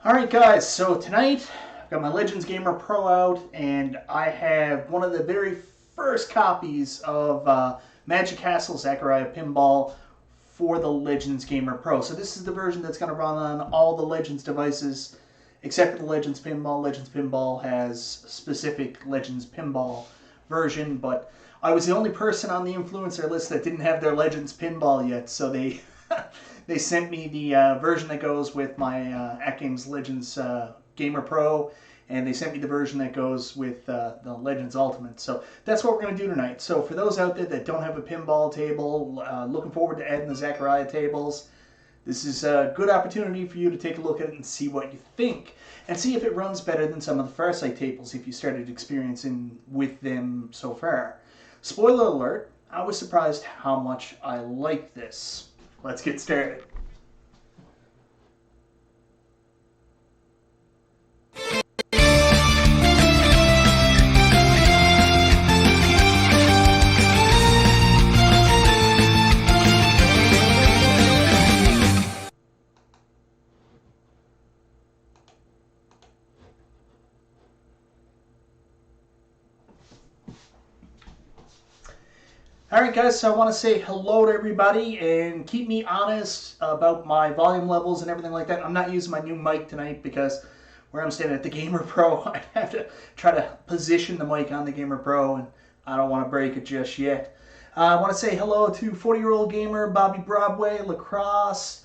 Alright guys, so tonight I've got my Legends Gamer Pro out and I have one of the very first copies of Magic Castle Zaccaria Pinball for the Legends Gamer Pro. So this is the version that's going to run on all the Legends devices except for the Legends Pinball. Legends Pinball has specific Legends Pinball version, but I was the only person on the influencer list that didn't have their Legends Pinball yet, so they they sent me the version that goes with my AtGames Legends Gamer Pro, and they sent me the version that goes with the Legends Ultimate. So that's what we're going to do tonight. So for those out there that don't have a pinball table, looking forward to adding the Zaccaria tables, this is a good opportunity for you to take a look at it and see what you think. And see if it runs better than some of the Farsight tables if you started experiencing with them so far. Spoiler alert, I was surprised how much I like this. Let's get started. Alright guys, so I want to say hello to everybody and keep me honest about my volume levels and everything like that. I'm not using my new mic tonight because where I'm standing at the Gamer Pro, I have to try to position the mic on the Gamer Pro and I don't want to break it just yet. I want to say hello to 40-year-old gamer, Bobby Broadway, Lacrosse,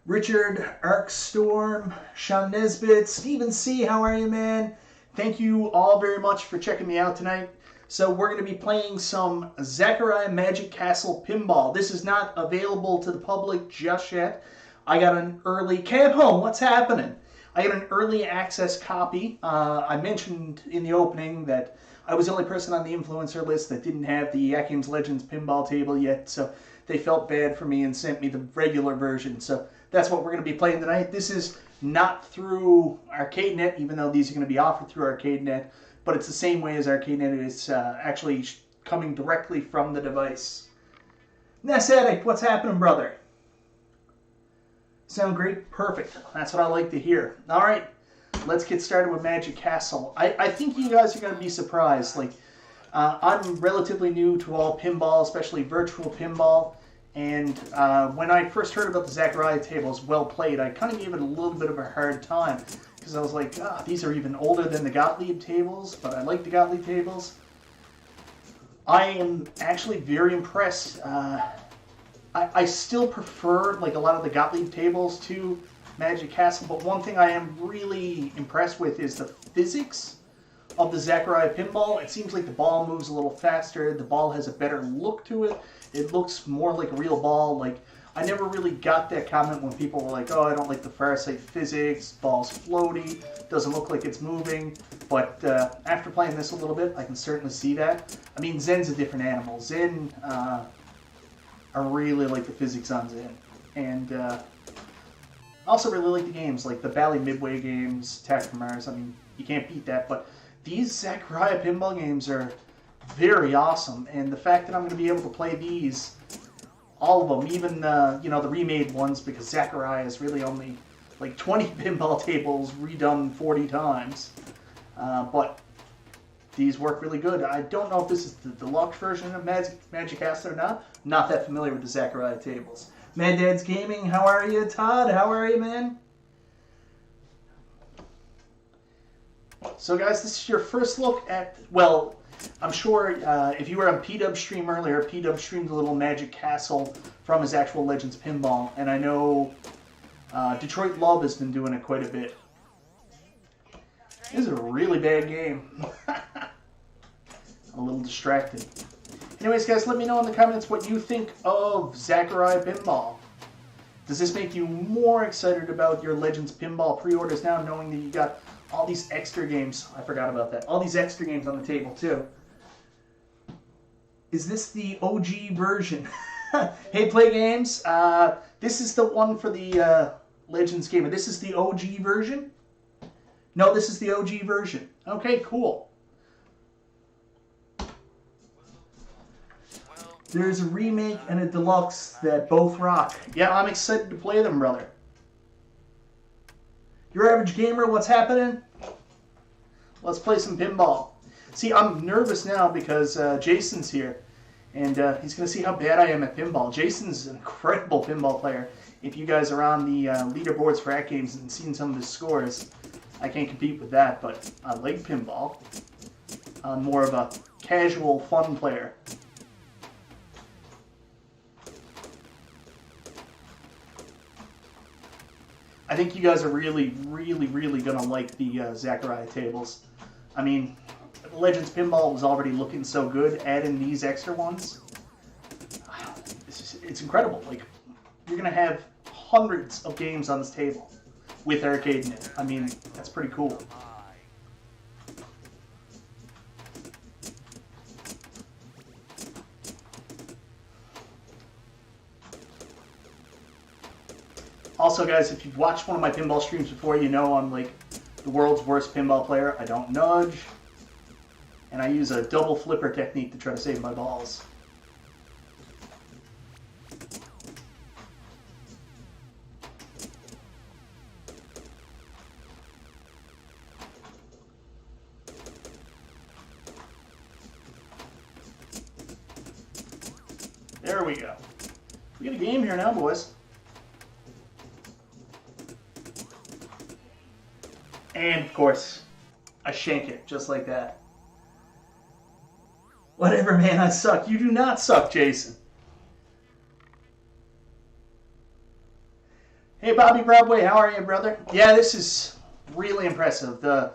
Richard, Arkstorm, Sean Nesbitt, Stephen C. How are you, man? Thank you all very much for checking me out tonight. So we're going to be playing some Zaccaria Magic Castle Pinball. This is not available to the public just yet. I got an early... Cab Home, what's happening? I got an early access copy. I mentioned in the opening that I was the only person on the influencer list that didn't have the AtGames Legends Pinball table yet, so they felt bad for me and sent me the regular version. So that's what we're going to be playing tonight. This is not through ArcadeNet, even though these are going to be offered through ArcadeNet. But it's the same way as ArcadeNet. It's actually coming directly from the device. Ness Addict, what's happening, brother? Sound great? Perfect. That's what I like to hear. All right, let's get started with Magic Castle. I think you guys are going to be surprised. Like, I'm relatively new to all pinball, especially virtual pinball. And when I first heard about the Zaccaria tables, well played, I kind of gave it a little bit of a hard time. Because I was like, these are even older than the Gottlieb tables, but I like the Gottlieb tables. I am actually very impressed. I still prefer like a lot of the Gottlieb tables to Magic Castle, but one thing I am really impressed with is the physics of the Zaccaria Pinball. It seems like the ball moves a little faster, the ball has a better look to it. It looks more like a real ball. Like, I never really got that comment when people were like, oh, I don't like the Farsight physics, ball's floaty, doesn't look like it's moving. But after playing this a little bit, I can certainly see that. I mean, Zen's a different animal. Zen, I really like the physics on Zen. And I also really like the games, like the Bally Midway games, Attack from Mars. I mean, you can't beat that. But these Zaccaria Pinball games are very awesome. And the fact that I'm going to be able to play these... all of them, even you know, the remade ones, because Zaccaria is really only like 20 pinball tables redone 40 times. But these work really good. I don't know if this is the deluxe version of Magic Castle or not. Not that familiar with the Zaccaria tables. Mad Dad's Gaming, how are you? Todd, how are you, man? So guys, this is your first look at, well, I'm sure if you were on P-Dub stream earlier, P-Dub streamed a little Magic Castle from his actual Legends Pinball, and I know Detroit Love has been doing it quite a bit. This is a really bad game. I'm a little distracted. Anyways, guys, let me know in the comments what you think of Zaccaria Pinball. Does this make you more excited about your Legends Pinball pre-orders now, knowing that you got all these extra games? I forgot about that. All these extra games on the table, too. Is this the OG version? Hey, Play Games. This is the one for the Legends game. This is the OG version? No, this is the OG version. Okay, cool. There's a remake and a deluxe that both rock. Yeah, I'm excited to play them, brother. Your average gamer, what's happening? Let's play some pinball. See, I'm nervous now because Jason's here, and he's going to see how bad I am at pinball. Jason's an incredible pinball player. If you guys are on the leaderboards for AtGames and seen some of his scores, I can't compete with that, but I like pinball. I'm more of a casual, fun player. I think you guys are really, really, really going to like the Zaccaria tables. I mean, Legends Pinball was already looking so good. Add in these extra ones. It's incredible. Like, you're going to have hundreds of games on this table with ArcadeNet. I mean, that's pretty cool. Also, guys, if you've watched one of my pinball streams before, you know I'm like the world's worst pinball player. I don't nudge, and I use a double flipper technique to try to save my balls. There we go. We got a game here now, boys. And, of course, I shank it just like that. Whatever, man, I suck. You do not suck, Jason. Hey, Bobby Broadway, how are you, brother? Yeah, this is really impressive. The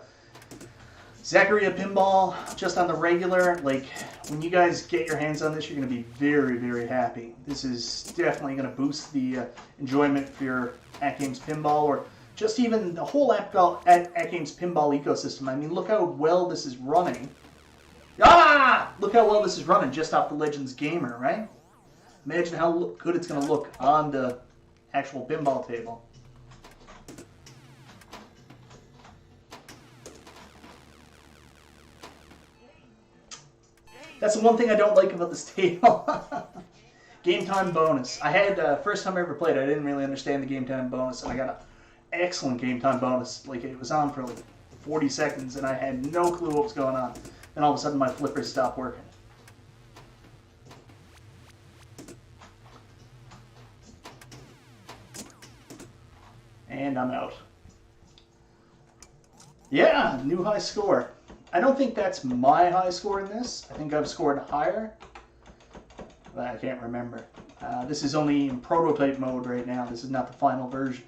Zaccaria Pinball, just on the regular, like, when you guys get your hands on this, you're going to be very, very happy. This is definitely going to boost the enjoyment for your AtGames Pinball, or just even the whole AtGames Pinball ecosystem. I mean, look how well this is running. Ah! Look how well this is running just off the Legends Gamer, right? Imagine how good it's going to look on the actual pinball table. That's the one thing I don't like about this table. Game time bonus. I had, first time I ever played, I didn't really understand the game time bonus, and I got an excellent game time bonus. Like, it was on for like 40 seconds, and I had no clue what was going on. Then all of a sudden, my flippers stopped working. And I'm out. Yeah, new high score. I don't think that's my high score in this. I think I've scored higher. But I can't remember. This is only in prototype mode right now. This is not the final version.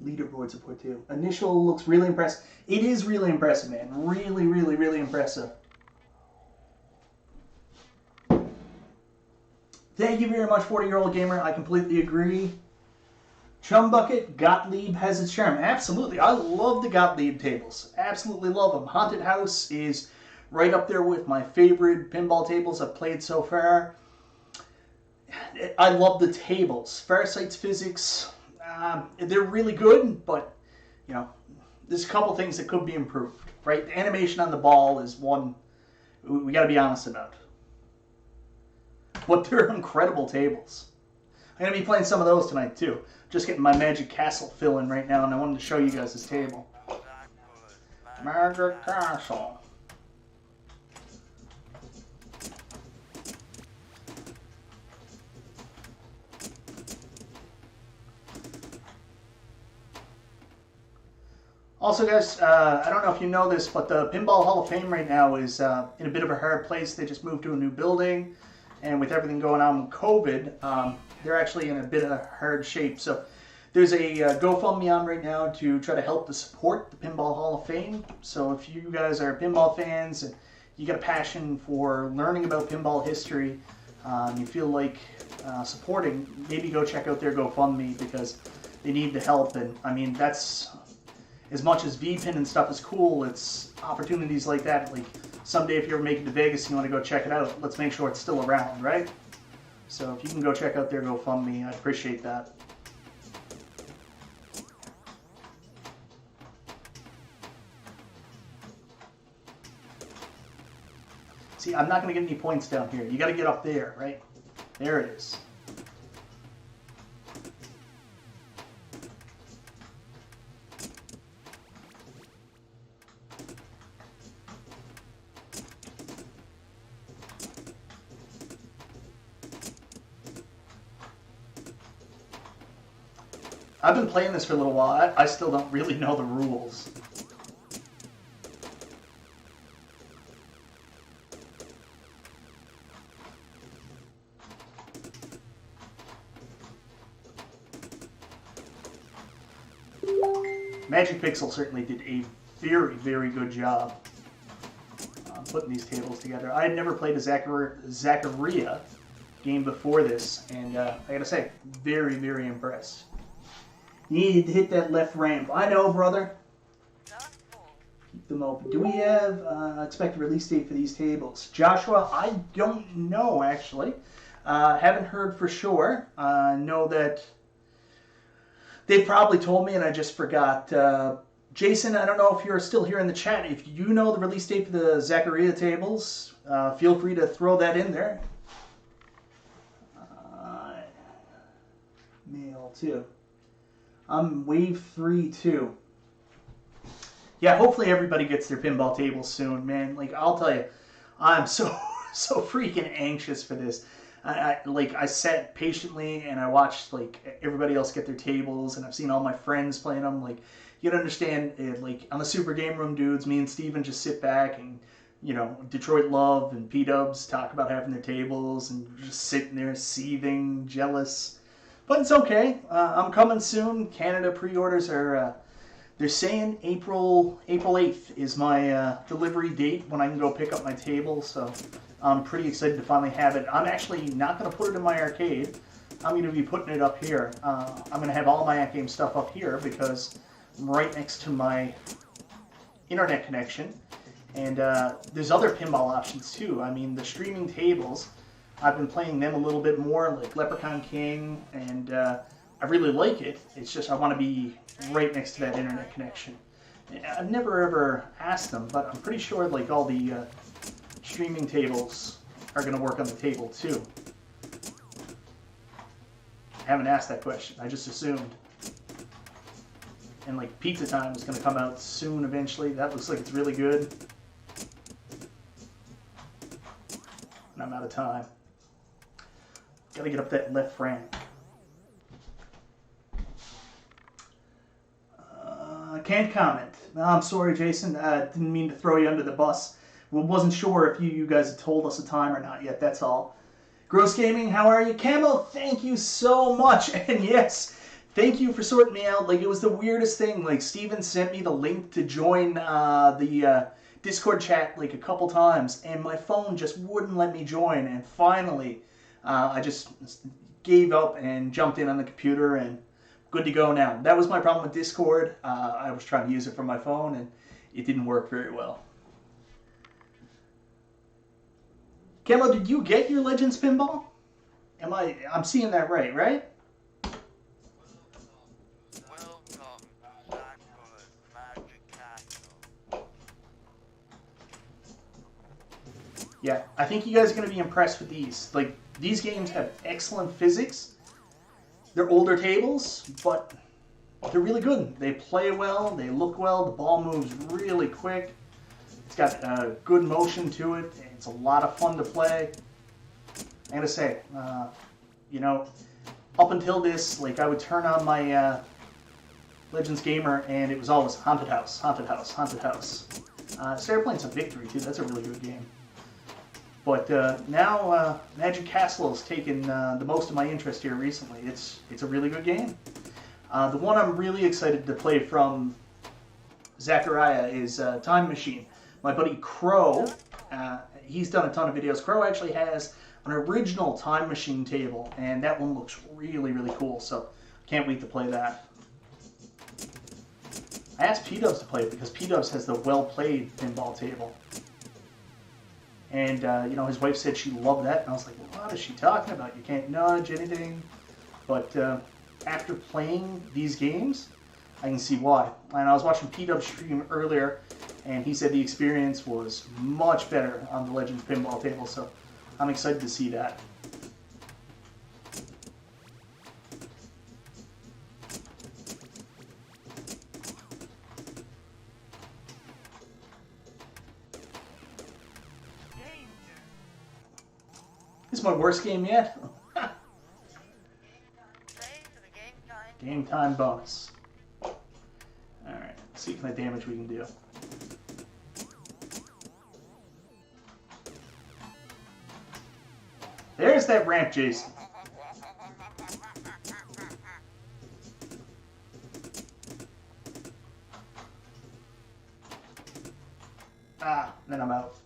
Leaderboard support too. Initial looks really impressive. It is really impressive, man. Really, really, really impressive. Thank you very much, 40-year-old gamer. I completely agree. Chum Bucket, Gottlieb has its charm. Absolutely. I love the Gottlieb tables. Absolutely love them. Haunted House is right up there with my favorite pinball tables I've played so far. I love the tables. Farsight's physics, they're really good, but, you know, there's a couple things that could be improved, right? The animation on the ball is one we got to be honest about. But they're incredible tables. I'm going to be playing some of those tonight, too. Just getting my Magic Castle fill in right now, and I wanted to show you guys this table. Magic Castle. Also, guys, I don't know if you know this, but the Pinball Hall of Fame right now is in a bit of a hard place. They just moved to a new building, and with everything going on with COVID, they're actually in a bit of hard shape. So there's a GoFundMe on right now to try to help to support the Pinball Hall of Fame. So if you guys are pinball fans and you got a passion for learning about pinball history, you feel like supporting, maybe go check out their GoFundMe because they need the help. And I mean, that's, as much as VPin and stuff is cool, it's opportunities like that. Like someday if you're ever making to Vegas and you want to go check it out, let's make sure it's still around, right? So if you can go check out their GoFundMe, I'd appreciate that. See, I'm not going to get any points down here. You got to get up there, right? There it is. I've been playing this for a little while. I still don't really know the rules. Magic Pixel certainly did a very, very good job putting these tables together. I had never played a Zaccaria game before this, and I gotta say, very, very impressed. You need to hit that left ramp. I know, brother. Keep them open. Do we have expected release date for these tables? Joshua, I don't know, actually. Haven't heard for sure. Know that they probably told me and I just forgot. Jason, I don't know if you're still here in the chat. If you know the release date for the Zaccaria tables, feel free to throw that in there. Mail, too. I'm wave 3, too. Yeah, hopefully everybody gets their pinball tables soon, man. Like, I'll tell you, I'm so freaking anxious for this. I sat patiently and I watched like everybody else get their tables, and I've seen all my friends playing them. Like, you gotta understand, like on the Super Game Room dudes, me and Steven just sit back and, you know, Detroit Love and P-Dubs talk about having their tables and just sitting there seething, jealous. But it's okay. I'm coming soon. Canada pre-orders are, they're saying April 8th is my delivery date when I can go pick up my table, so I'm pretty excited to finally have it. I'm actually not going to put it in my arcade. I'm going to be putting it up here. I'm going to have all my AtGames stuff up here because I'm right next to my internet connection. And there's other pinball options too. I mean, the streaming tables, I've been playing them a little bit more, like Leprechaun King, and I really like it. It's just I want to be right next to that internet connection. I've never ever asked them, but I'm pretty sure like all the streaming tables are going to work on the table too. I haven't asked that question. I just assumed. And like Pizza Time is going to come out soon eventually. That looks like it's really good. And I'm out of time. Got to get up that left ramp. Can't comment. No, I'm sorry, Jason. Didn't mean to throw you under the bus. Wasn't sure if you guys had told us a time or not yet, that's all. Gross Gaming, how are you? Camo, thank you so much. And yes, thank you for sorting me out. Like, it was the weirdest thing. Like, Steven sent me the link to join the Discord chat like a couple times, and my phone just wouldn't let me join. And finally, I just gave up and jumped in on the computer, and good to go now. That was my problem with Discord. I was trying to use it from my phone, and it didn't work very well. Camo, did you get your Legends Pinball? I'm seeing that right, right? Yeah, I think you guys are going to be impressed with these. Like, these games have excellent physics. They're older tables, but they're really good. They play well, they look well, the ball moves really quick. It's got a good motion to it. It's a lot of fun to play. I gotta say, you know, up until this, like, I would turn on my Legends Gamer and it was always Haunted House, Haunted House, Haunted House. Started playing some Victory too. That's a really good game. But now Magic Castle has taken the most of my interest here recently. It's a really good game. The one I'm really excited to play from Zaccaria is Time Machine. My buddy Crow, he's done a ton of videos. Crow actually has an original Time Machine table, and that one looks really, really cool. So can't wait to play that. I asked P-Dubs to play it because P-Dubs has the well-played pinball table. And, you know, his wife said she loved that. And I was like, well, what is she talking about? You can't nudge anything. But after playing these games, I can see why. And I was watching P-Dub stream earlier, and he said the experience was much better on the Legends Pinball table. So I'm excited to see that. This is my worst game yet. Game loading time bonus. Alright, let's see what kind of damage we can do. There's that ramp, Jason. Ah, then I'm out.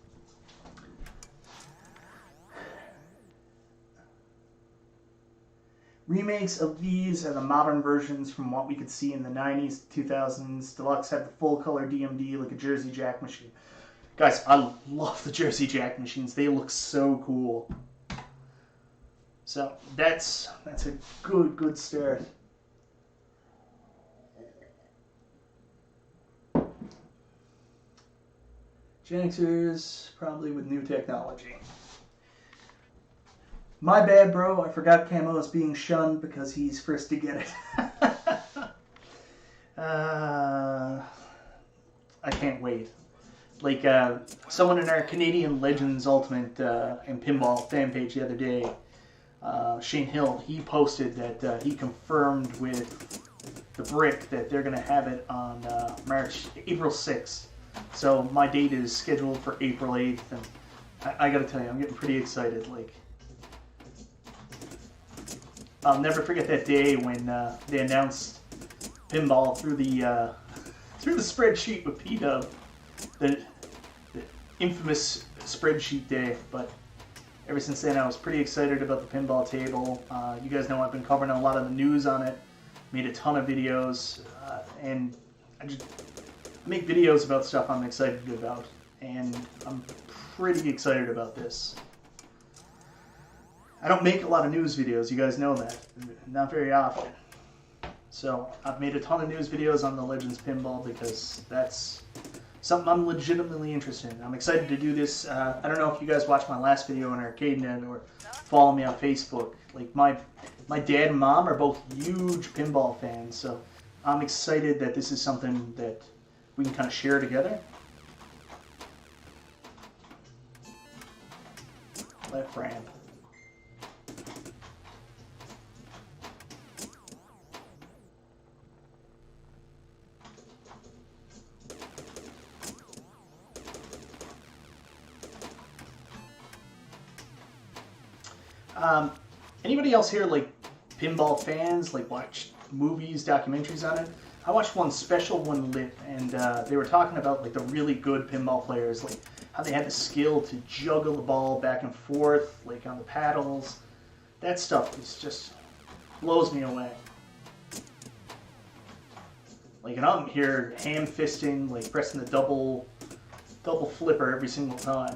Remakes of these are the modern versions from what we could see in the 90s, 2000s. Deluxe had the full color DMD like a Jersey Jack machine. Guys, I love the Jersey Jack machines. They look so cool. So that's a good start. Gen Xers, probably with new technology. My bad, bro. I forgot Camo is being shunned because he's first to get it. I can't wait. Like, someone in our Canadian Legends Ultimate and Pinball fan page the other day, Shane Hill, he posted that he confirmed with the Brick that they're going to have it on April 6th. So my date is scheduled for April 8th, and I gotta tell you, I'm getting pretty excited. Like, I'll never forget that day when they announced Pinball through the spreadsheet with P-Dub, the infamous spreadsheet day. But ever since then, I was pretty excited about the pinball table. You guys know I've been covering a lot of the news on it, made a ton of videos, and I make videos about stuff I'm excited about, and I'm pretty excited about this. I don't make a lot of news videos, you guys know that, not very often. So I've made a ton of news videos on the Legends Pinball because that's something I'm legitimately interested in. I'm excited to do this. I don't know if you guys watched my last video on ArcadeNet or follow me on Facebook. Like, my dad and mom are both huge pinball fans, so I'm excited that this is something that we can kind of share together. Left ramp. Anybody else here like pinball fans, like watch movies, documentaries on it? I watched one special one lit, and they were talking about like the really good pinball players, like how they had the skill to juggle the ball back and forth, like on the paddles. That stuff is just blows me away. Like, and I'm here ham-fisting, like pressing the double flipper every single time.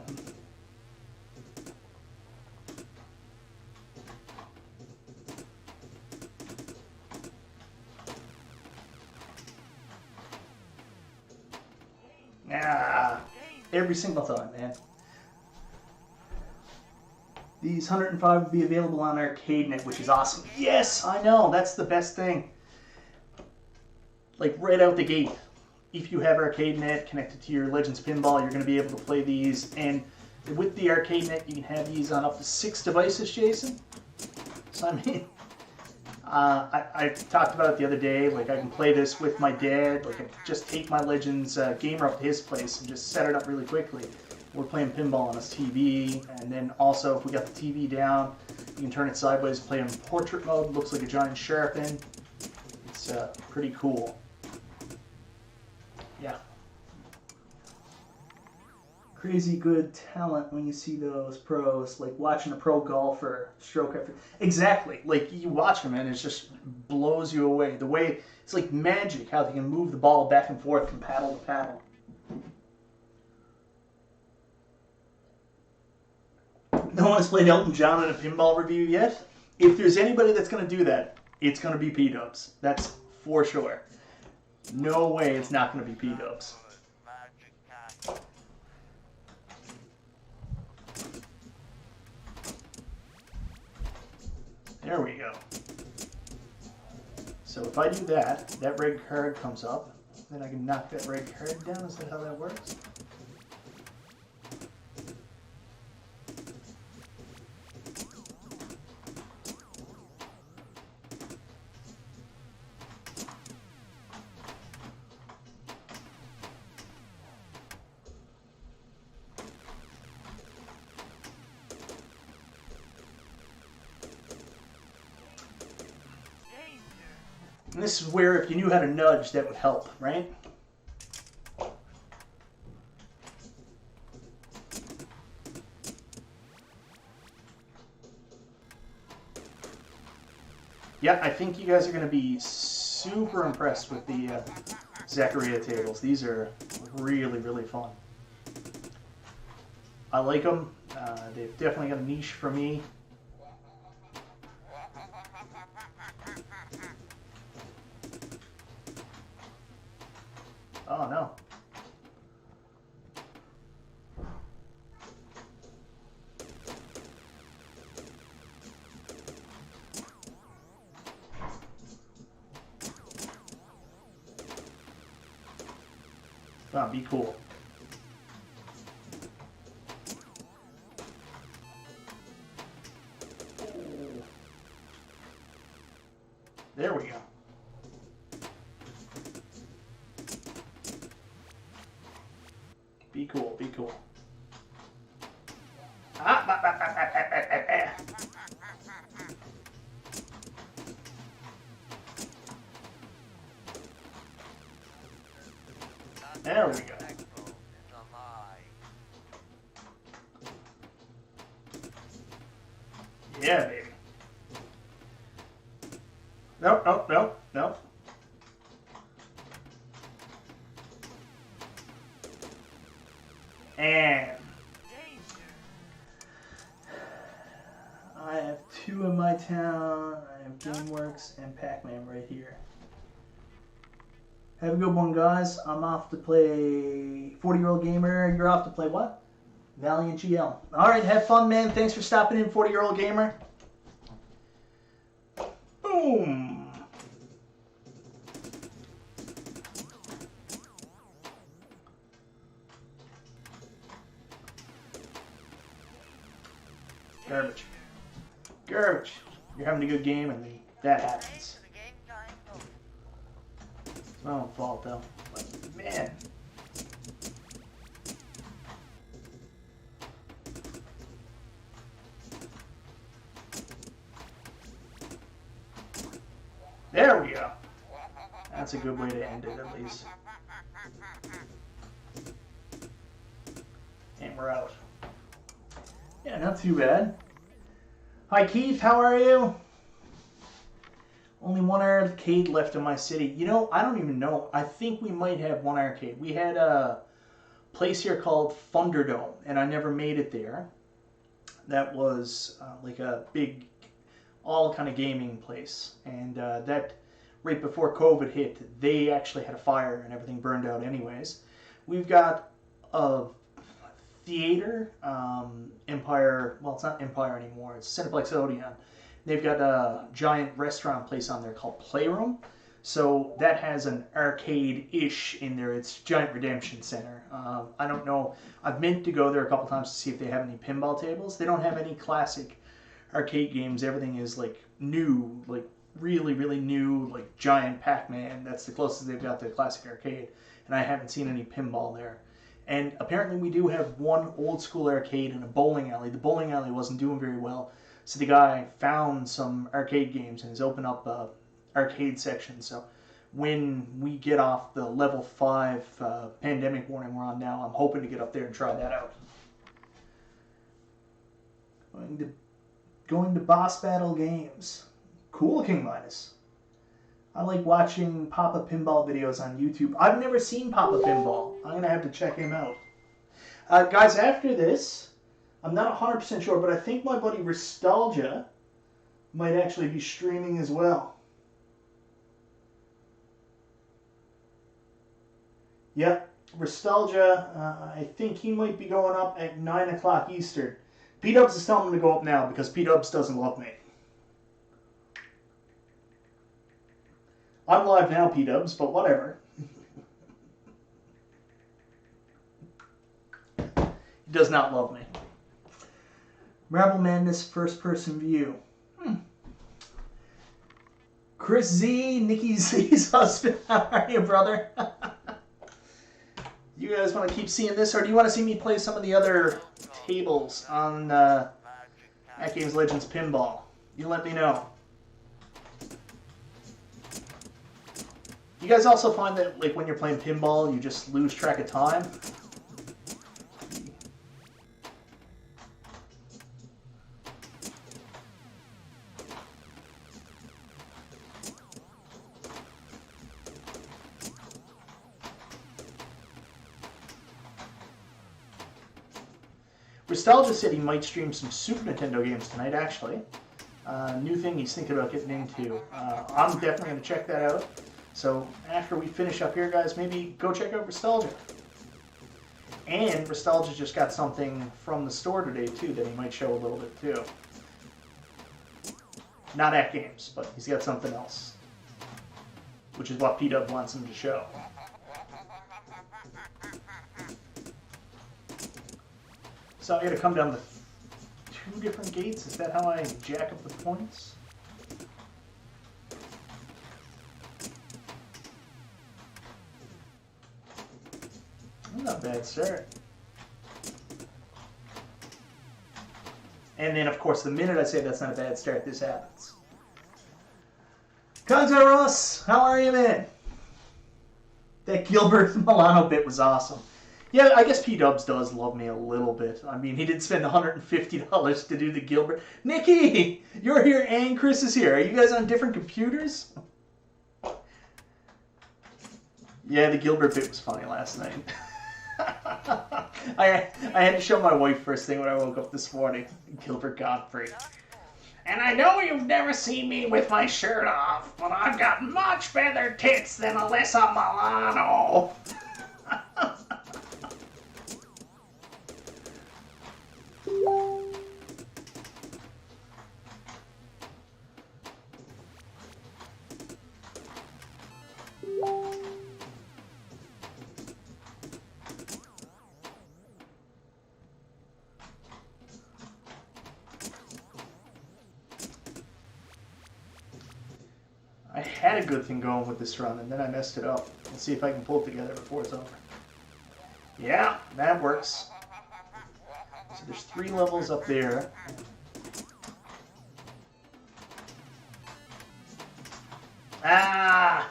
Every single time, man. These 105 will be available on ArcadeNet, which is awesome. Yes, I know, that's the best thing. Like, right out the gate. If you have ArcadeNet connected to your Legends Pinball, you're going to be able to play these. And with the ArcadeNet, you can have these on up to 6 devices, Jason. So, I mean, I talked about it the other day. Like, I can play this with my dad. Like, I just take my Legends gamer up to his place and just set it up really quickly. We're playing pinball on his TV, and then also if we got the TV down, you can turn it sideways, play in portrait mode. Looks like a giant Sharpin. It's pretty cool. Yeah. Crazy good talent when you see those pros, like watching a pro golfer stroke after. Exactly. Like, you watch them and it just blows you away. The way, it's like magic how they can move the ball back and forth from paddle to paddle. No one has played Elton John in a pinball review yet. If there's anybody that's going to do that, it's going to be P-Dubs. That's for sure. No way it's not going to be P-Dubs. There we go. So if I do that, that red card comes up. Then I can knock that red card down. Is that how that works? And this is where if you knew how to nudge, that would help, right? Yeah, I think you guys are going to be super impressed with the Zaccaria tables. These are really, really fun. I like them. They've definitely got a niche for me. Oh, no. Oh, be cool. There we go. Be cool, be cool. There we go. Yeah, baby. Nope, nope, nope, nope. And I have two in my town. I have GameWorks and Pac-Man right here. Have a good one, guys. I'm off to play 40-Year-Old Gamer. You're off to play what? Valiant GL. All right, have fun, man. Thanks for stopping in, 40-Year-Old Gamer. Boom. Garbage. Garbage. You're having a good game and that happens. It's my own fault though. But man. There we go. That's a good way to end it at least. And we're out. Yeah, not too bad. Hi Keith, how are you? Only one arcade left in my city. You know, I don't even know. I think we might have one arcade. We had a place here called Thunderdome, and I never made it there. That was like a big, all kind of gaming place. And that, right before COVID hit, they actually had a fire and everything burned out anyways. We've got a theater, Empire, well, it's not Empire anymore, it's Cineplex Odeon. They've got a giant restaurant place on there called Playroom. So that has an arcade-ish in there. It's Giant Redemption Center. I don't know. I've meant to go there a couple times to see if they have any pinball tables. They don't have any classic arcade games. Everything is like new, like really, really new, like giant Pac-Man. That's the closest they've got to classic arcade. And I haven't seen any pinball there. And apparently we do have one old school arcade and a bowling alley. The bowling alley wasn't doing very well. So the guy found some arcade games and has opened up a arcade section. So when we get off the level 5 pandemic warning we're on now, I'm hoping to get up there and try that out. Going to Boss Battle Games. Cool, King Midas. I like watching Papa Pinball videos on YouTube. I've never seen Papa Pinball. I'm going to have to check him out. Guys, after this, I'm not 100% sure, but I think my buddy Ristalgia might actually be streaming as well. Yep, Ristalgia, I think he might be going up at 9 o'clock Eastern. P-Dubs is telling him to go up now because P-Dubs doesn't love me. I'm live now, P-Dubs, but whatever. He does not love me. Marble Madness first-person view. Chris Z, Nikki Z's husband. How are you, brother? You guys want to keep seeing this, or do you want to see me play some of the other tables on AtGames Legends Pinball? You let me know. You guys also find that, like, when you're playing pinball, you just lose track of time? Nostalgia said he might stream some Super Nintendo games tonight, actually. New thing he's thinking about getting into. I'm definitely going to check that out. So after we finish up here, guys, maybe go check out Nostalgia. And Nostalgia just got something from the store today, too, that he might show a little bit, too. Not AtGames, but he's got something else. Which is what P-Dub wants him to show. So I got to come down to 2 different gates. Is that how I jack up the points? Not a bad start. And then, of course, the minute I say that's not a bad start, this happens. Conzo Ross, how are you, man? That Gilbert Milano bit was awesome. Yeah, I guess P-Dubs does love me a little bit. I mean, he did spend $150 to do the Gilbert. Nikki, you're here and Chris is here. Are you guys on different computers? Yeah, the Gilbert bit was funny last night. I had to show my wife first thing when I woke up this morning. Gilbert Godfrey. And I know you've never seen me with my shirt off, but I've got much better tits than Alyssa Milano. I had a good thing going with this run, and then I messed it up. Let's see if I can pull it together before it's over. Yeah, that works. So there's 3 levels up there. Ah!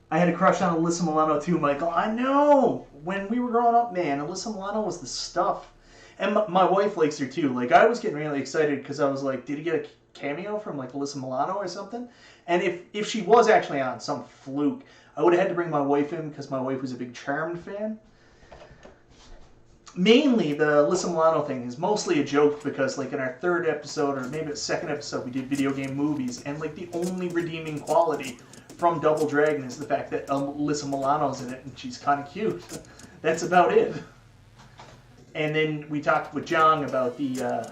I had a crush on Alyssa Milano too, Michael. I know! When we were growing up, man, Alyssa Milano was the stuff. And my wife likes her too. Like, I was getting really excited because I was like, did he get a cameo from, like, Alyssa Milano or something? And if she was actually on some fluke, I would have had to bring my wife in because my wife was a big Charmed fan. Mainly, the Alyssa Milano thing is mostly a joke because, like, in our 3rd episode, or maybe the 2nd episode, we did video game movies, and, like, the only redeeming quality from Double Dragon is the fact that Alyssa Milano's in it, and she's kind of cute. That's about it. And then we talked with John about the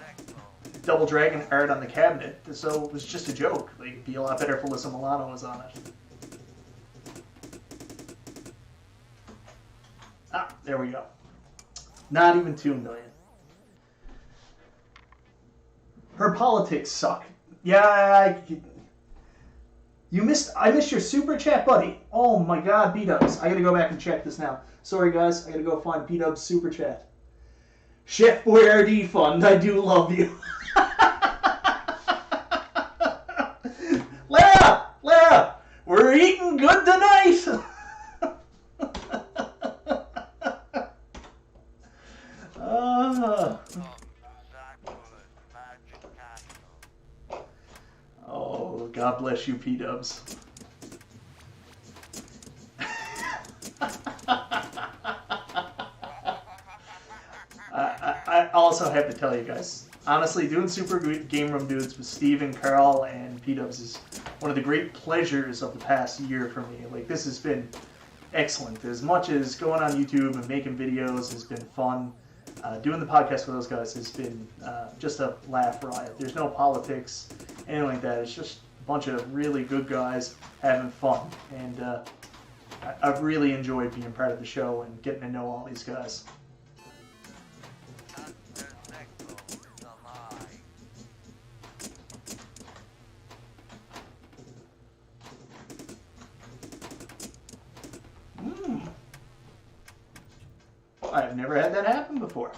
Double Dragon art on the cabinet, so it was just a joke. Like, it'd be a lot better if Alyssa Milano was on it. Ah, there we go. Not even 2 million. Her politics suck. Yeah, I missed your super chat, buddy. Oh my God, B-Dubs. I gotta go back and check this now. Sorry, guys. I gotta go find B-Dubs super chat. Chef Boyardee Fund, I do love you. Lara, we're eating good tonight. Oh, God bless you, P-Dubs. I also have to tell you guys, honestly, doing Super Game Room Dudes with Steve and Carl and P-Dubs is one of the great pleasures of the past year for me. Like, this has been excellent. As much as going on YouTube and making videos has been fun, doing the podcast with those guys has been just a laugh riot. There's no politics, anything like that. It's just a bunch of really good guys having fun. And I've really enjoyed being part of the show and getting to know all these guys. I've never had that happen before.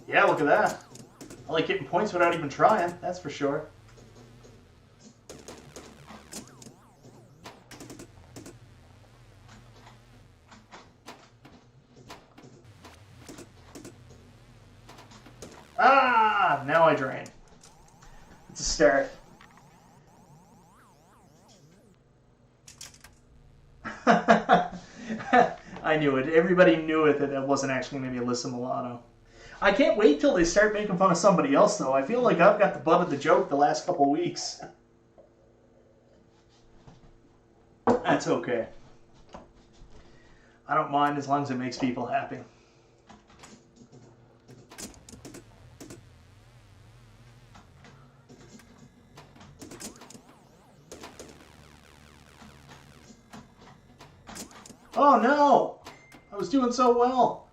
Yeah, look at that. I like getting points without even trying, that's for sure. Ah! Now I drain. It's a start. I knew it. Everybody knew it that it wasn't actually going to be Alyssa Milano. I can't wait till they start making fun of somebody else, though. I feel like I've got the butt of the joke the last couple weeks. That's okay. I don't mind as long as it makes people happy. Oh no! I was doing so well.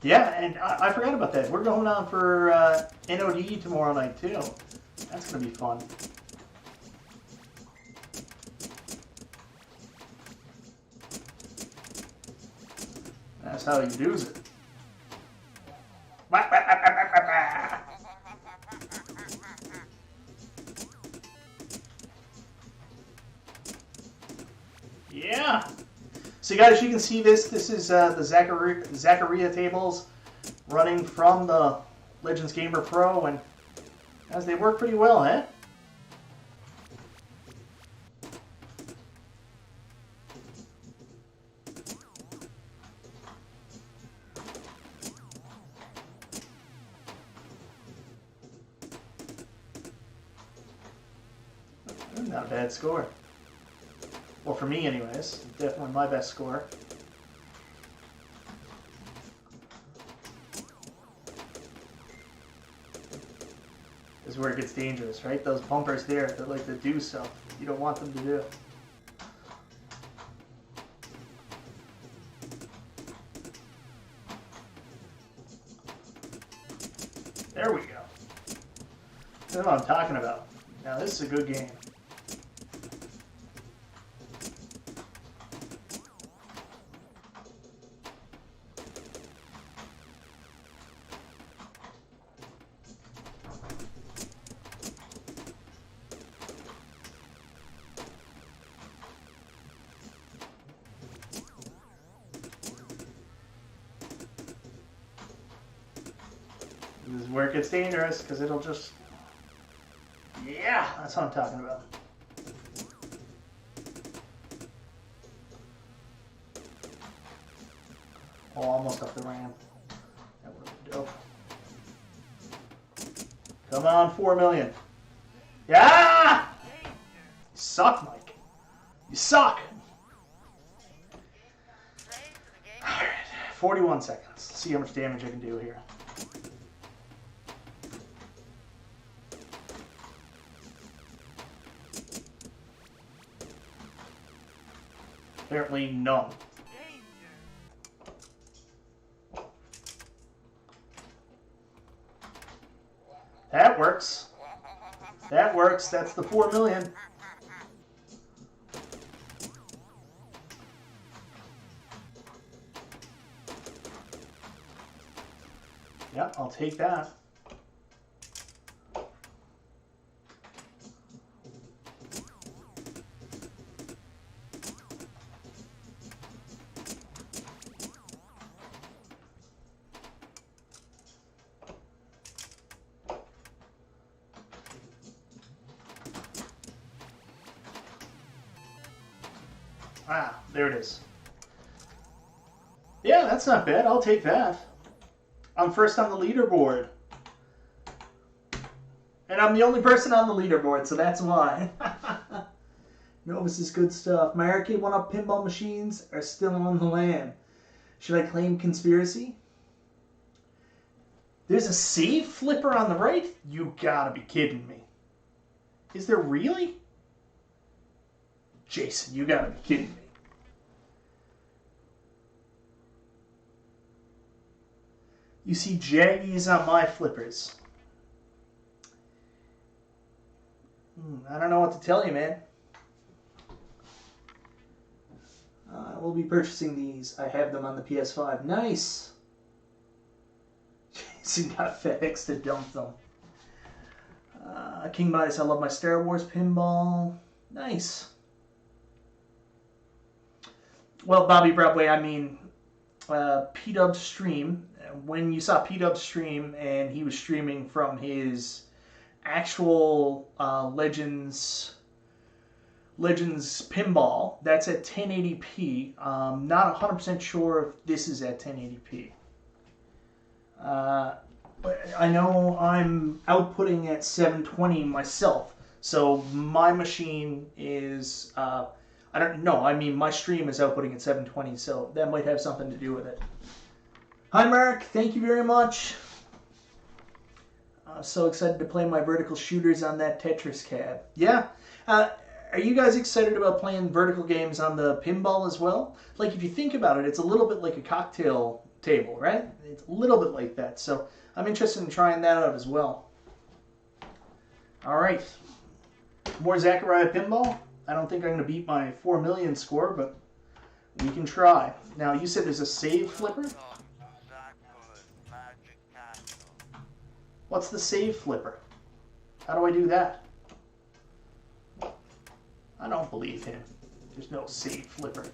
Yeah, and I forgot about that. We're going on for NOD tomorrow night too. That's going to be fun. That's how you do it. Yeah. So guys, you can see this. This is the Zaccaria tables running from the Legends Gamer Pro, and as they work pretty well, eh? Not a bad score. Well, for me anyways. Definitely my best score. This is where it gets dangerous, right? Those bumpers there that like to do stuff you don't want them to do. There we go. That's what I'm talking about. Now this is a good game. This is where it gets dangerous, because it'll just... Yeah, that's what I'm talking about. Oh, almost up the ramp. That would have been dope. Come on, 4 million. Yeah! You suck, Mike. You suck! Alright, 41 seconds. Let's see how much damage I can do here. Apparently none. That works. That works. That's the 4 million. Yeah, I'll take that. Ah, there it is. Yeah, that's not bad. I'll take that. I'm first on the leaderboard. And I'm the only person on the leaderboard, so that's why. No, this is good stuff. My arcade 1-up pinball machines are still on the lam. Should I claim conspiracy? There's a save flipper on the right? You gotta be kidding me. Is there really? Jason, you gotta be kidding me. You see jaggies on my flippers. I don't know what to tell you, man. I will be purchasing these. I have them on the PS5. Nice! Jason got FedEx to dump them. King Midas, I love my Star Wars pinball. Nice. Well, Bobby Broadway, I mean, P-Dub's stream. When you saw P-Dub's stream and he was streaming from his actual Legends pinball, that's at 1080p. Not 100% sure if this is at 1080p. I know I'm outputting at 720 myself, so my machine is, I don't know, I mean my stream is outputting at 720, so that might have something to do with it. Hi Mark, thank you very much. So excited to play my vertical shooters on that Tetris cab. Yeah, are you guys excited about playing vertical games on the pinball as well? Like if you think about it, it's a little bit like a cocktail table, right? It's a little bit like that, so I'm interested in trying that out as well. All right, more Zaccaria Pinball. I don't think I'm going to beat my 4 million score, but we can try. Now, you said there's a save flipper? What's the save flipper? How do I do that? I don't believe him. There's no save flipper.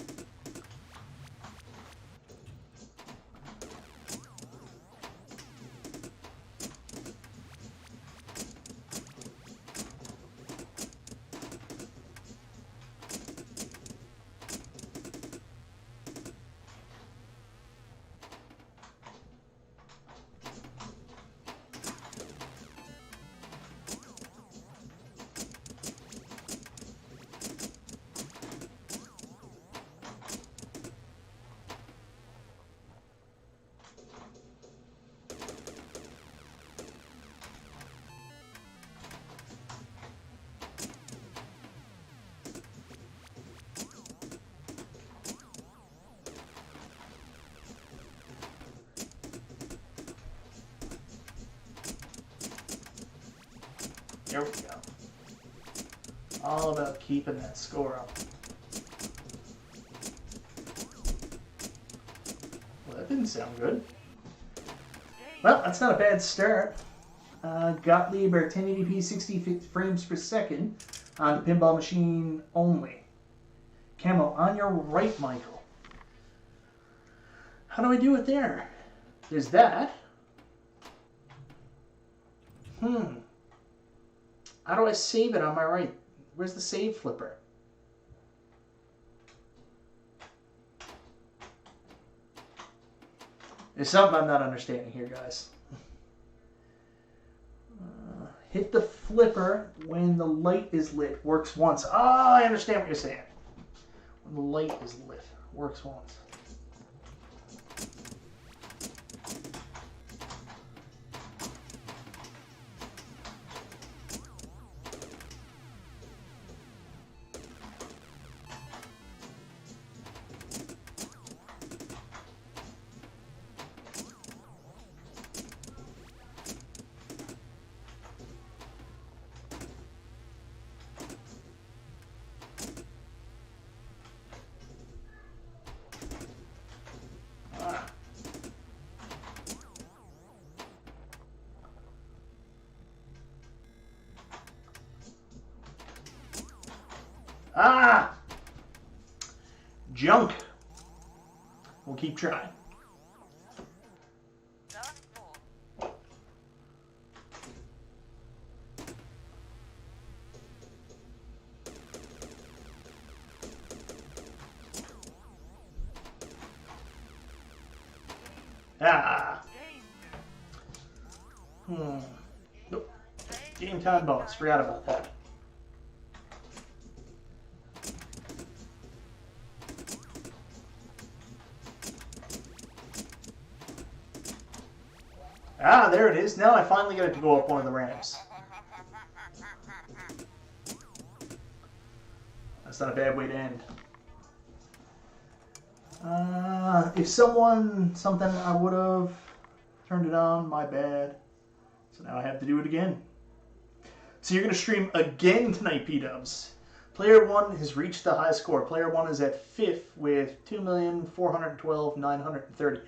There we go. All about keeping that score up. Well, that didn't sound good. Well, that's not a bad start. Gottlieb are 1080p 60 frames per second on the pinball machine only. Camo, on your right, Michael. How do I do it there? There's that. How do I save it on my right? Where's the save flipper? There's something I'm not understanding here, guys. Hit the flipper when the light is lit. Works once. Ah, I understand what you're saying. When the light is lit. Works once. Ah! Junk. We'll keep trying. Ah. Nope. Game time bonus. Forgot about that. Ah, there it is. Now I finally get it to go up one of the ramps. That's not a bad way to end. If something I would have turned it on, my bad. So now I have to do it again. So you're going to stream again tonight, P-Dubs. Player 1 has reached the high score. Player 1 is at 5th with 2,412,930.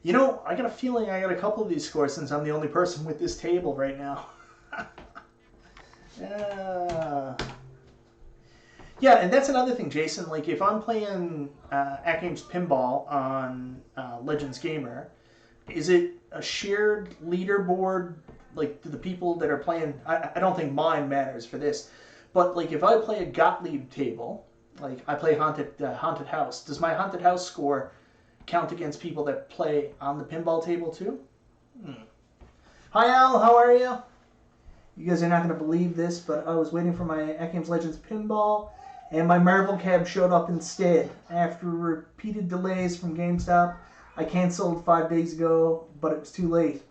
You know, I got a feeling I got a couple of these scores since I'm the only person with this table right now. Yeah, and that's another thing, Jason. Like, if I'm playing AtGames Pinball on Legends Gamer, is it a shared leaderboard, like, to the people that are playing? I don't think mine matters for this. But, like, if I play a Gottlieb table, like, I play Haunted House, does my Haunted House score count against people that play on the pinball table, too? Hi, Al. How are you? You guys are not going to believe this, but I was waiting for my AtGames Legends Pinball, and my Marvel cab showed up instead. After repeated delays from GameStop, I canceled 5 days ago, but it was too late.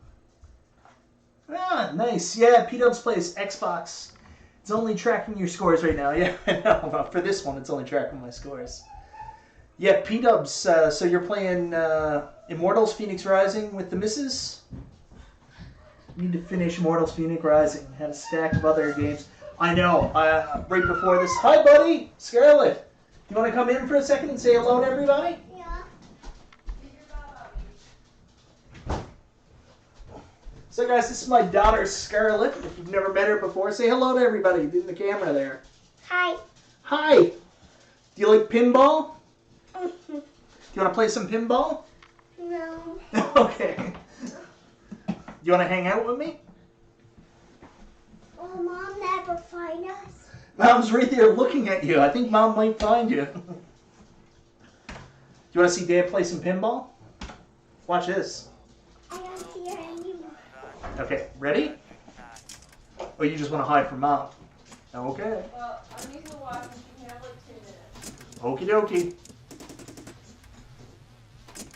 Ah, nice. Yeah, P-Dubs plays Xbox. It's only tracking your scores right now. Yeah, I know. Well, for this one, it's only tracking my scores. Yeah, P-Dubs, so you're playing Immortals Phoenix Rising with the missus? Need to finish Immortals Phoenix Rising. Had a stack of other games. I know. Right before this. Hi, buddy. Scarlett. Do you want to come in for a second and say hello to everybody? Yeah. So, guys, this is my daughter, Scarlett. If you've never met her before, say hello to everybody in the camera there. Hi. Hi. Do you like pinball? Do you want to play some pinball? No. Okay. You want to hang out with me? Will Mom never find us? Mom's right there looking at you. I think Mom might find you. Do you want to see Dad play some pinball? Watch this. I don't hear anyone. Okay, ready? Or you just want to hide from Mom? Okay. Well, I'm using the watch and she can have like 2 minutes. Okie dokie.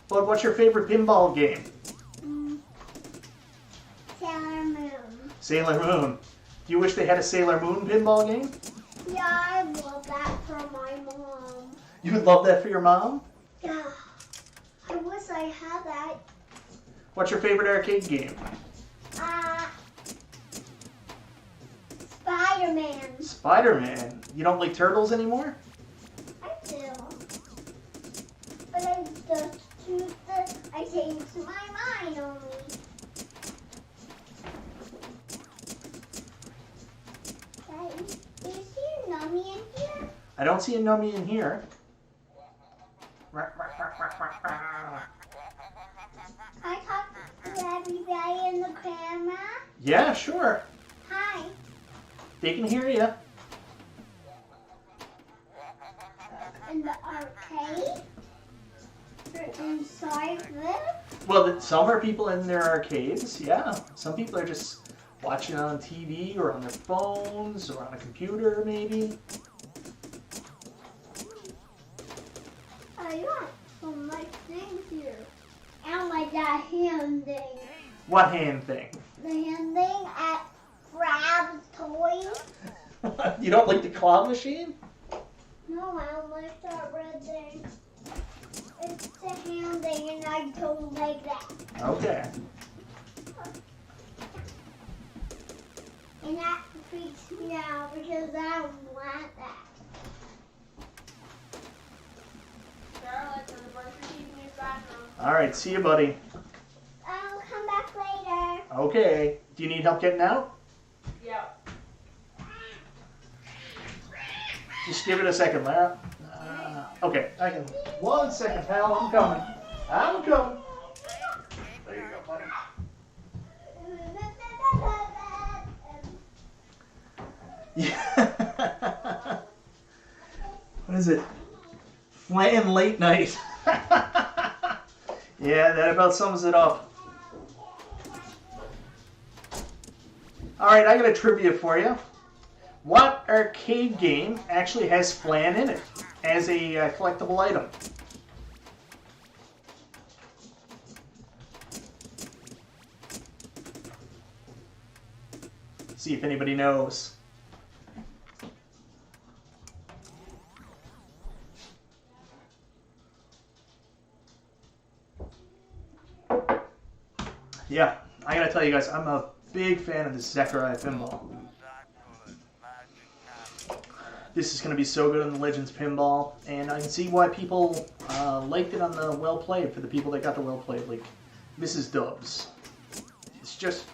Bud, what's your favorite pinball game? Sailor Moon. Sailor Moon. Do you wish they had a Sailor Moon pinball game? Yeah, I love that for my mom. You would love that for your mom? Yeah. I wish I had that. What's your favorite arcade game? Spider-Man. Spider-Man. You don't like Turtles anymore? I do. But I just choose I changed my mind only. Daddy, do you see a nummy in here? I don't see a nummy in here. Can I talk to everybody in the camera? Yeah, sure. Hi. They can hear you. In the arcade? Or inside there? Well, some are people in their arcades, yeah. Some people are just watching on TV or on their phones or on a computer, maybe. I got some nice things here. And like that hand thing. What hand thing? The hand thing at Crab's Toys. You don't like the claw machine? No, I don't like that red thing. It's the hand thing and I don't like that. Okay. And that freaks me out because I don't want that. Charlotte, there's a bunch of keys in your bathroom. All right, see you, buddy. I'll come back later. Okay. Do you need help getting out? Yeah. Just give it a second, Lara. Okay, I can. 1 second, pal. I'm coming. I'm coming. There you go, buddy. Yeah. What is it? Flan late night. Yeah, that about sums it up. All right, I got a trivia for you. What arcade game actually has flan in it as a collectible item? See if anybody knows. Yeah, I gotta tell you guys, I'm a big fan of the Zaccaria Pinball. This is going to be so good on the Legends Pinball, and I can see why people liked it on the Well Played, for the people that got the Well Played, like Mrs. Dubs. It's just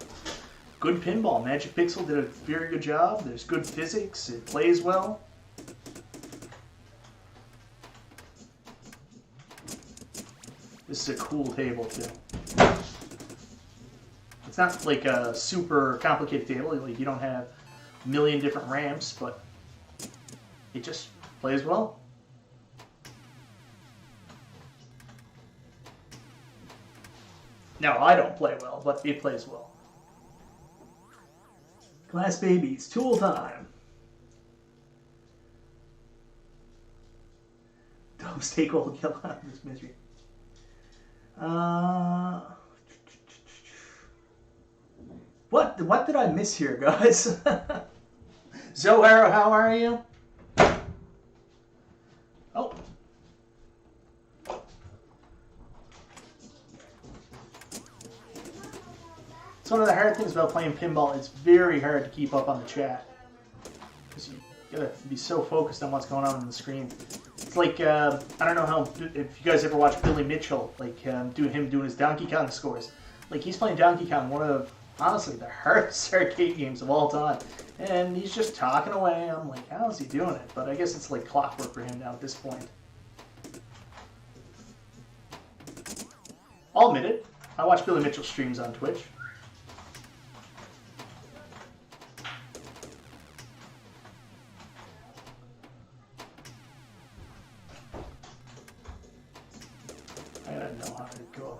good pinball. Magic Pixel did a very good job. There's good physics. It plays well. This is a cool table, too. It's not like a super complicated table. Like, you don't have a million different ramps, but it just plays well. Now, I don't play well, but it plays well. Glass Babies, tool time. Dogs take all the guilt out of this misery. What did I miss here, guys? Zohara, how are you? Oh. It's one of the hard things about playing pinball. It's very hard to keep up on the chat, because you gotta be so focused on what's going on the screen. It's like, I don't know if you guys ever watch Billy Mitchell, like him doing his Donkey Kong scores. Like, he's playing Donkey Kong, one of, honestly, the hardest arcade games of all time. And he's just talking away. I'm like, how is he doing it? But I guess it's like clockwork for him now at this point. I'll admit it. I watch Billy Mitchell streams on Twitch. I gotta know how to go.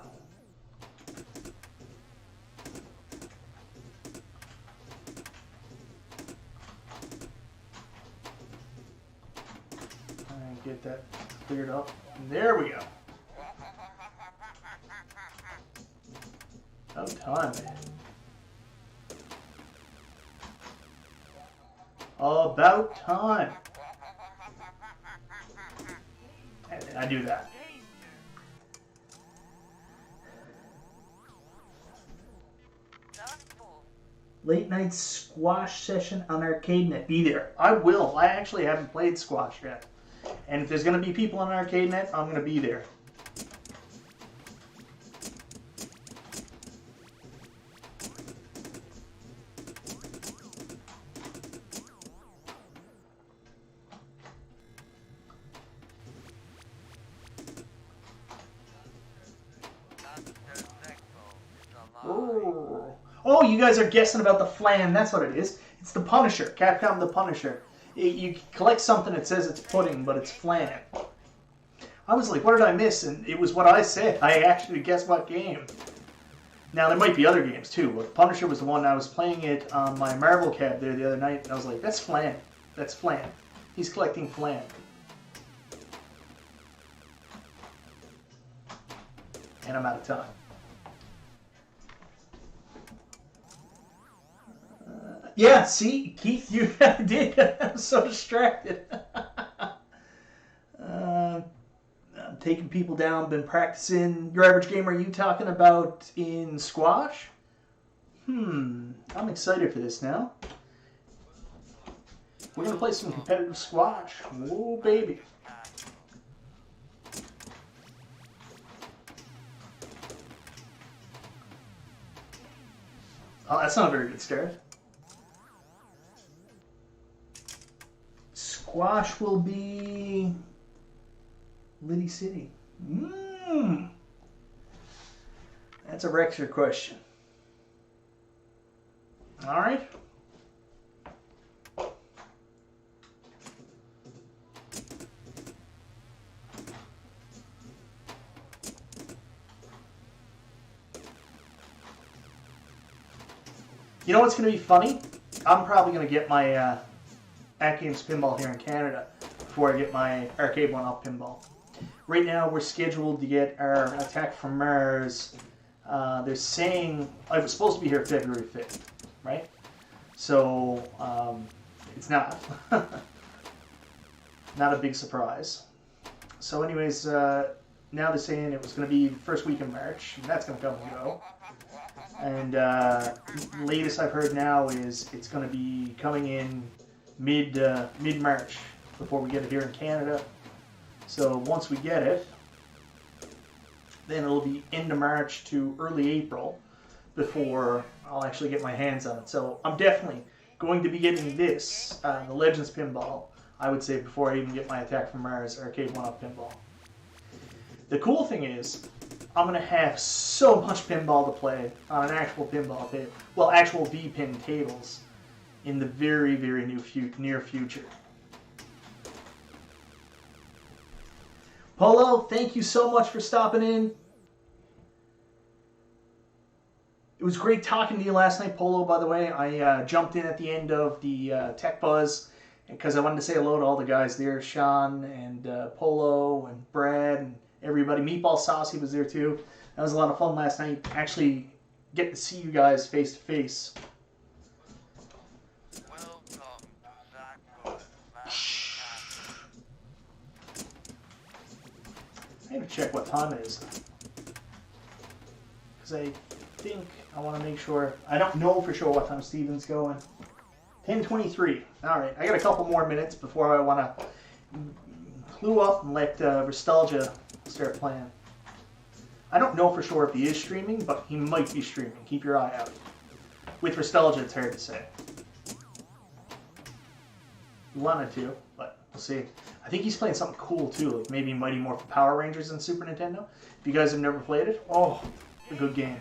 Get that cleared up. And there we go. About time, man. About time. And I do that. Late night squash session on ArcadeNet. Be there. I will. I actually haven't played squash yet. And if there's going to be people on ArcadeNet, I'm going to be there. Oh, you guys are guessing about the flan. That's what it is. It's the Punisher. Capcom the Punisher. You collect something that says it's pudding, but it's flan. I was like, what did I miss? And it was what I said. I actually guessed what game. Now, there might be other games too, but Punisher was the one. I was playing it on my Marvel cab there the other night, and I was like, that's flan. That's flan. He's collecting flan. And I'm out of time. Yeah, see, Keith, you did. I'm so distracted. I'm taking people down, been practicing. Your average game, are you talking about in squash? I'm excited for this now. We're going to play some competitive squash. Oh, baby. Oh, that's not a very good start. Squash will be Liddy City. That's a Rexer question. All right. You know what's going to be funny? I'm probably going to get my AtGames Pinball here in Canada before I get my Arcade 1-Up Pinball. Right now, we're scheduled to get our Attack from Mars. They're saying I was supposed to be here February 5th, right? So it's not. Not a big surprise. So anyways, now they're saying it was going to be the first week in March, and that's going to come and go. And latest I've heard now is it's going to be coming in mid-March before we get it here in Canada. So once we get it, then it'll be end of March to early April before I'll actually get my hands on it. So I'm definitely going to be getting this, the Legends Pinball, I would say, before I even get my Attack from Mars Arcade 1-Up Pinball. The cool thing is, I'm going to have so much pinball to play on an actual pinball table, well, actual V-pin tables, in the very, very near future. Polo, thank you so much for stopping in. It was great talking to you last night, Polo, by the way. I jumped in at the end of the Tech Buzz because I wanted to say hello to all the guys there, Sean and Polo and Brad and everybody. Meatball Saucy was there too. That was a lot of fun last night, actually getting to see you guys face to face. I have to check what time it is, because I think I want to make sure. I don't know for sure what time Steven's going. 10:23. All right, I got a couple more minutes before I want to clue up and let Nostalgia start playing. I don't know for sure if he is streaming, but he might be streaming. Keep your eye out. With Nostalgia, it's hard to say. He wanted to, but we'll see. I think he's playing something cool too, like maybe Mighty Morphin Power Rangers on Super Nintendo. If you guys have never played it, oh, a good game.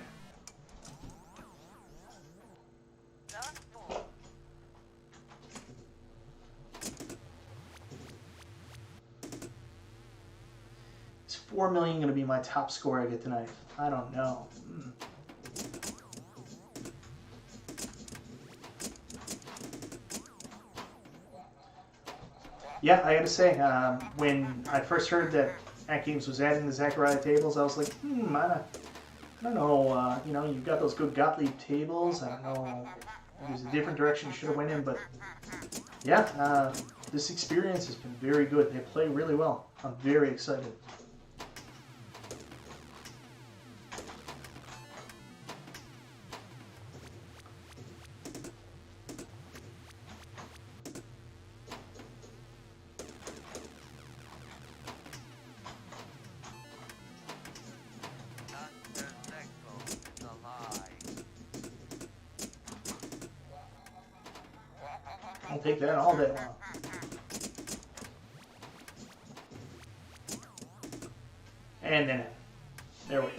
Is 4 million going to be my top score I get tonight? I don't know. Yeah, I gotta say, when I first heard that AtGames was adding the Zaccaria tables, I was like, I don't know, you know, you've got those good Gottlieb tables. I don't know if there's a different direction you should have went in, but yeah, this experience has been very good. They play really well. I'm very excited. I'll take that all day long. And then, there we go.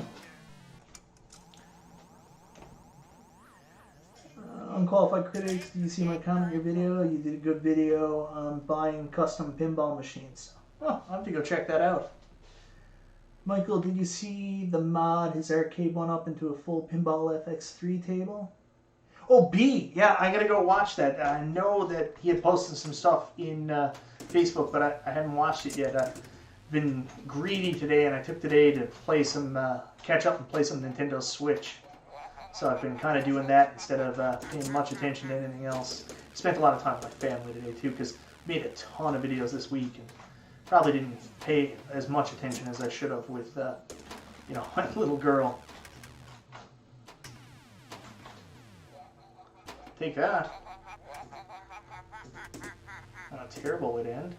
Unqualified critics, do you see my comment in your video? You did a good video on buying custom pinball machines. Oh, I'll have to go check that out. Michael, did you see the mod, his arcade 1-Up into a full Pinball FX3 table? Oh, B! Yeah, I gotta go watch that. I know that he had posted some stuff in Facebook, but I haven't watched it yet. I've been greedy today, and I took today to play some, catch up and play some Nintendo Switch. So I've been kind of doing that instead of paying much attention to anything else. Spent a lot of time with my family today, too, because I made a ton of videos this week, and probably didn't pay as much attention as I should have with, you know, my little girl. Take that. Not a terrible way to end.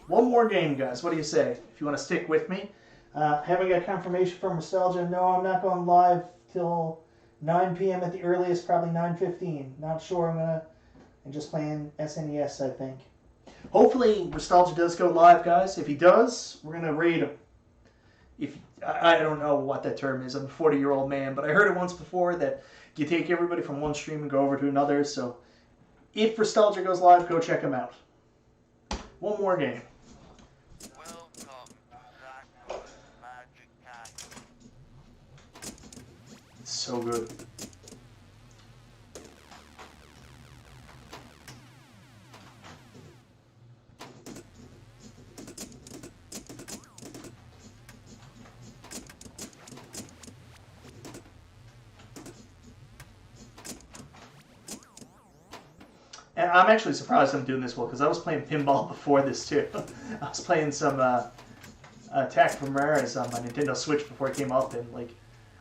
One more game, guys. What do you say? If you want to stick with me. Haven't got confirmation from Nostalgia. No, I'm not going live till 9 p.m. at the earliest, probably 9:15. Not sure. I'm just playing SNES, I think. Hopefully, Nostalgia does go live, guys. If he does, we're going to raid him. If I don't know what that term is. I'm a 40-year-old man, but I heard it once before that you take everybody from one stream and go over to another. So if Nostalgia goes live, go check him out. One more game. It's so good. And I'm actually surprised I'm doing this well, because I was playing pinball before this too. I was playing some Attack from Mars on my Nintendo Switch before it came up, and like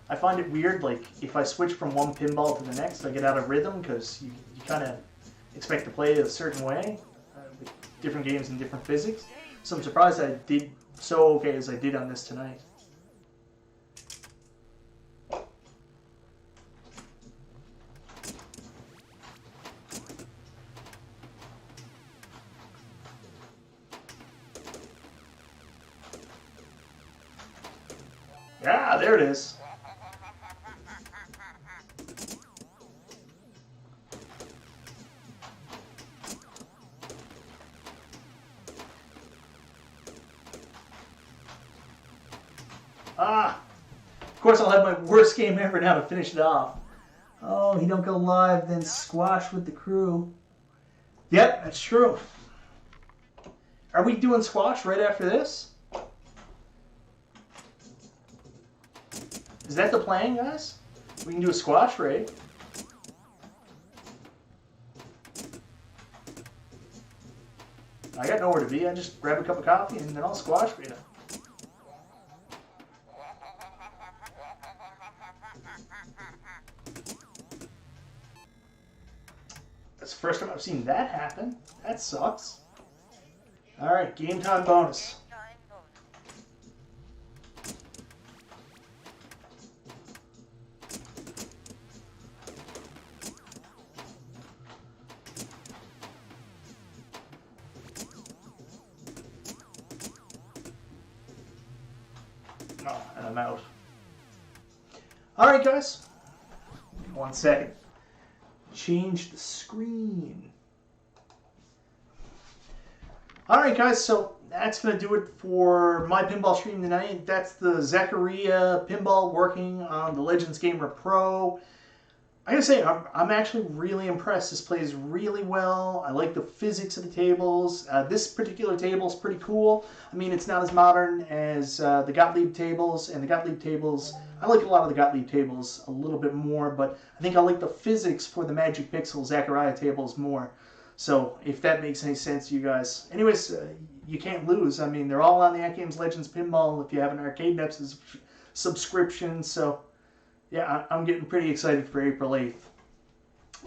I find it weird, like, if I switch from one pinball to the next, I get out of rhythm, because you kind of expect to play it a certain way, with different games and different physics. So I'm surprised I did so okay as I did on this tonight. Yeah, there it is. Ah, of course I'll have my worst game ever now to finish it off. Oh, he don't go live, then squash with the crew. Yep, that's true. Are we doing squash right after this? Is that the plan, guys? We can do a squash raid. I got nowhere to be. I just grab a cup of coffee and then I'll squash for you. That's the first time I've seen that happen. That sucks. Alright, game time bonus. Oh, and I'm out. Alright, guys. 1 second. Change the screen. Alright, guys, so that's going to do it for my pinball stream tonight. That's the Zaccaria Pinball working on the Legends Gamer Pro. I gotta say, I'm actually really impressed. This plays really well. I like the physics of the tables. This particular table is pretty cool. I mean, it's not as modern as the Gottlieb tables, and the Gottlieb tables, I like a lot of the Gottlieb tables a little bit more, but I think I like the physics for the Magic Pixel Zaccaria tables more. So, if that makes any sense to you guys. Anyways, you can't lose. I mean, they're all on the AtGames Legends Pinball if you have an ArcadeNet subscription, so yeah, I'm getting pretty excited for April 8th.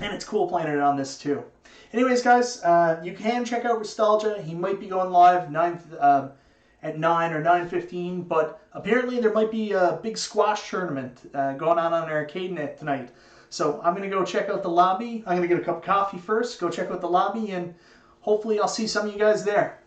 And it's cool playing it on this too. Anyways, guys, you can check out Nostalgia. He might be going live at 9 or 9:15, but apparently there might be a big squash tournament going on ArcadeNet tonight. So I'm going to go check out the lobby. I'm going to get a cup of coffee first, go check out the lobby, and hopefully I'll see some of you guys there.